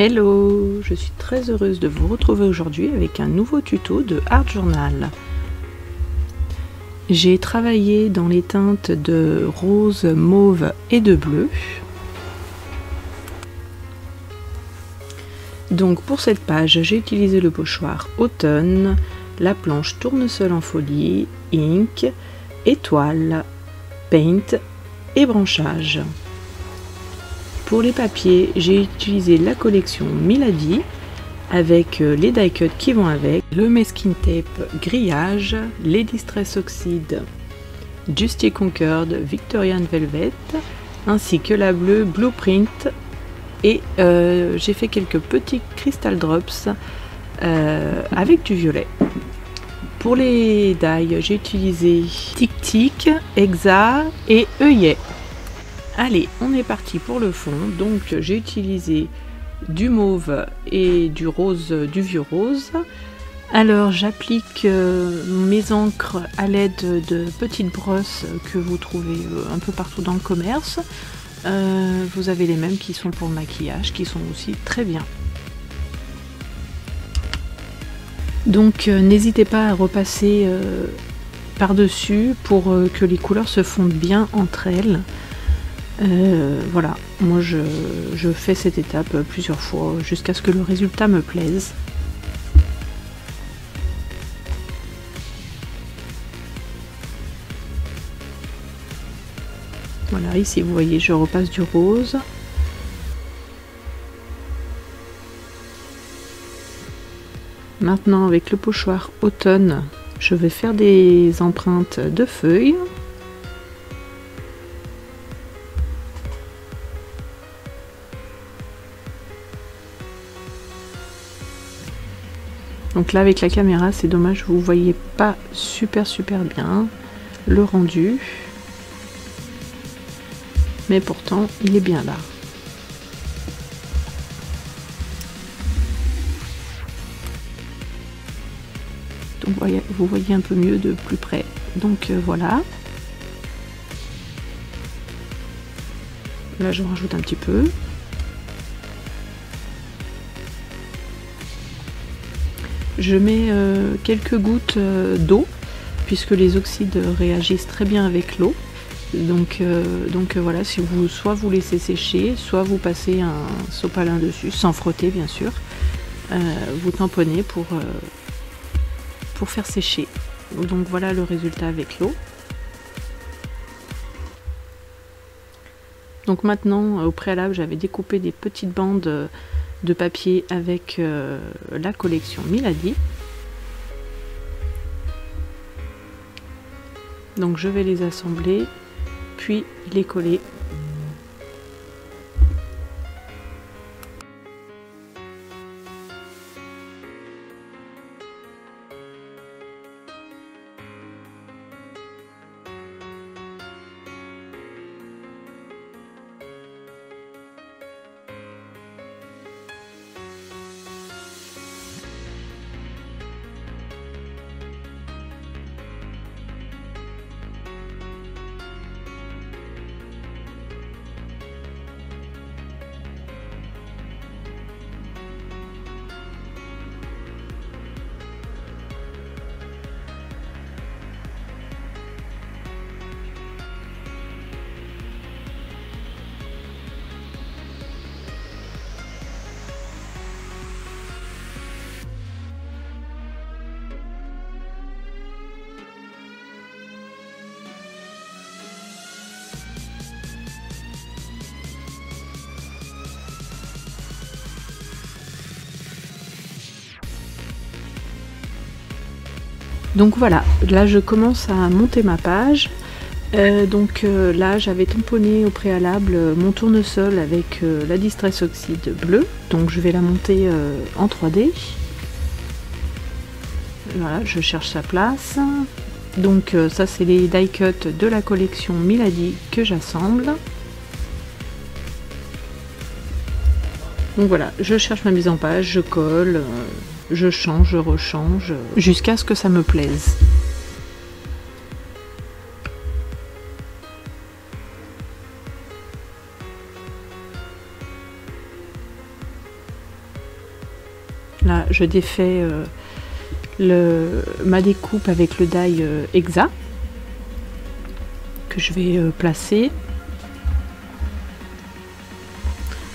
Hello, je suis très heureuse de vous retrouver aujourd'hui avec un nouveau tuto de Art Journal. J'ai travaillé dans les teintes de rose, mauve et de bleu. Donc pour cette page, j'ai utilisé le pochoir automne, la planche tournesol en folie, ink, étoile, paint et branchage. Pour les papiers, j'ai utilisé la collection Milady avec les die cuts qui vont avec, le masking tape grillage, les Distress Oxide Justy Concord Victorian Velvet, ainsi que la bleue Blueprint, et j'ai fait quelques petits crystal drops avec du violet. Pour les die, j'ai utilisé Tic Tic, Exa et œillet. Allez, on est parti pour le fond. Donc j'ai utilisé du mauve et du rose, du vieux rose. Alors j'applique mes encres à l'aide de petites brosses que vous trouvez un peu partout dans le commerce. Vous avez les mêmes qui sont pour le maquillage, qui sont aussi très bien. Donc n'hésitez pas à repasser par-dessus pour que les couleurs se fondent bien entre elles. Voilà, moi je fais cette étape plusieurs fois jusqu'à ce que le résultat me plaise. Voilà, ici vous voyez, je repasse du rose. Maintenant avec le pochoir automne, je vais faire des empreintes de feuilles. Donc là avec la caméra c'est dommage, vous voyez pas super bien le rendu, mais pourtant il est bien là. Donc vous voyez un peu mieux de plus près. Donc voilà. Là je rajoute un petit peu. Je mets quelques gouttes d'eau, puisque les oxydes réagissent très bien avec l'eau. Donc voilà, si vous soit vous laissez sécher, soit vous passez un sopalin dessus, sans frotter bien sûr. Vous tamponnez pour faire sécher. Donc voilà le résultat avec l'eau. Donc maintenant, au préalable, j'avais découpé des petites bandes de papier avec la collection Milady. Donc je vais les assembler puis les coller. Donc voilà, là je commence à monter ma page. Là j'avais tamponné au préalable mon tournesol avec la Distress Oxide bleue. Donc je vais la monter en 3D. Voilà, je cherche sa place. Donc ça c'est les die cuts de la collection Milady que j'assemble. Donc voilà, je cherche ma mise en page, je colle. Je change, je rechange, jusqu'à ce que ça me plaise. Là, je défais ma découpe avec le die Hexa que je vais placer.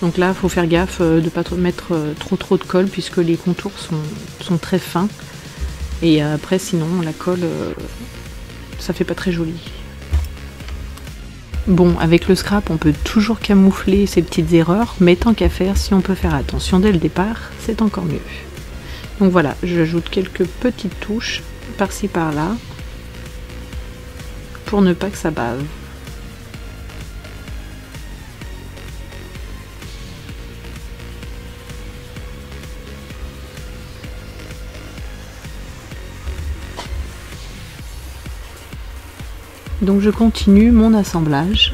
Donc là, il faut faire gaffe de ne pas mettre trop de colle puisque les contours sont très fins. Et après, sinon, la colle, ça fait pas très joli. Bon, avec le scrap, on peut toujours camoufler ces petites erreurs, mais tant qu'à faire, si on peut faire attention dès le départ, c'est encore mieux. Donc voilà, j'ajoute quelques petites touches par-ci par-là pour ne pas que ça bave. Donc je continue mon assemblage.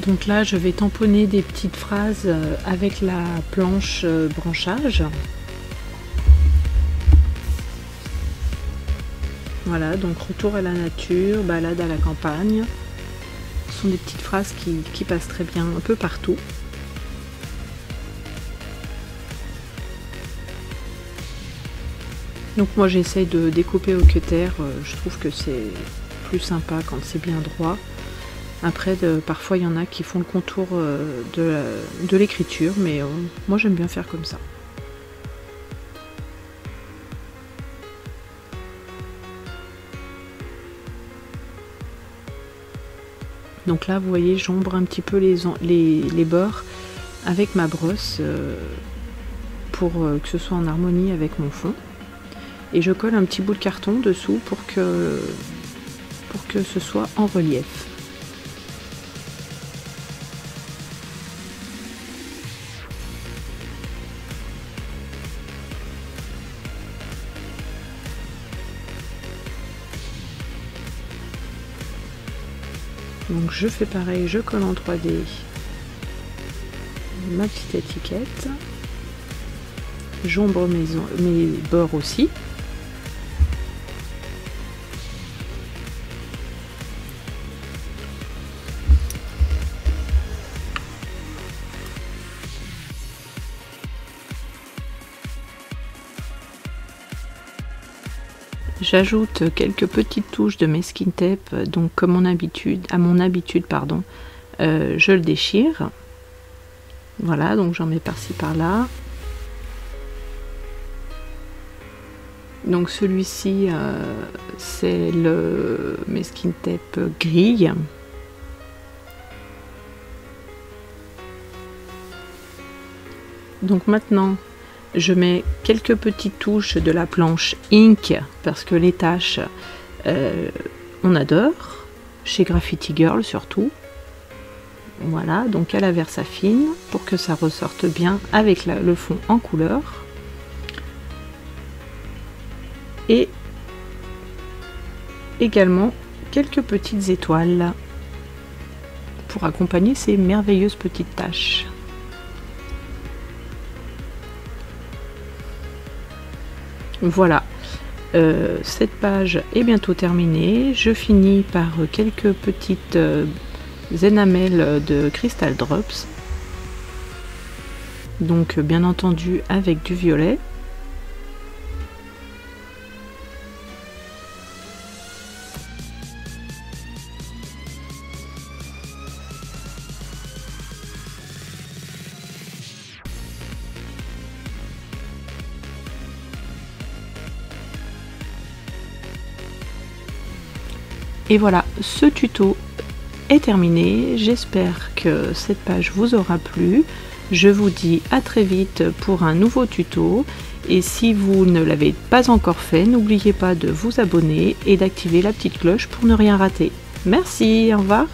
Donc là, je vais tamponner des petites phrases avec la planche branchage. Voilà, donc retour à la nature, balade à la campagne. Ce sont des petites phrases qui passent très bien un peu partout. Donc moi j'essaye de découper au cutter, je trouve que c'est plus sympa quand c'est bien droit. Après, parfois il y en a qui font le contour de l'écriture, mais moi j'aime bien faire comme ça. Donc là, vous voyez, j'ombre un petit peu les bords avec ma brosse pour que ce soit en harmonie avec mon fond. Et je colle un petit bout de carton dessous pour que ce soit en relief. Donc je fais pareil, je colle en 3D ma petite étiquette, j'ombre mes bords aussi. J'ajoute quelques petites touches de masking tape, donc comme à mon habitude, pardon, je le déchire. Voilà, donc j'en mets par-ci par-là. Donc celui-ci, c'est le masking tape grille. Donc maintenant, je mets quelques petites touches de la planche Ink parce que les taches, on adore, chez Graffiti Girl surtout. Voilà, donc à la Versafine pour que ça ressorte bien avec le fond en couleur. Et également quelques petites étoiles pour accompagner ces merveilleuses petites taches. Voilà, Cette page est bientôt terminée. Je finis par quelques petites énamels de Crystal Drops. Donc bien entendu avec du violet. Et voilà, ce tuto est terminé. J'espère que cette page vous aura plu. Je vous dis à très vite pour un nouveau tuto. Et si vous ne l'avez pas encore fait, n'oubliez pas de vous abonner et d'activer la petite cloche pour ne rien rater. Merci, au revoir.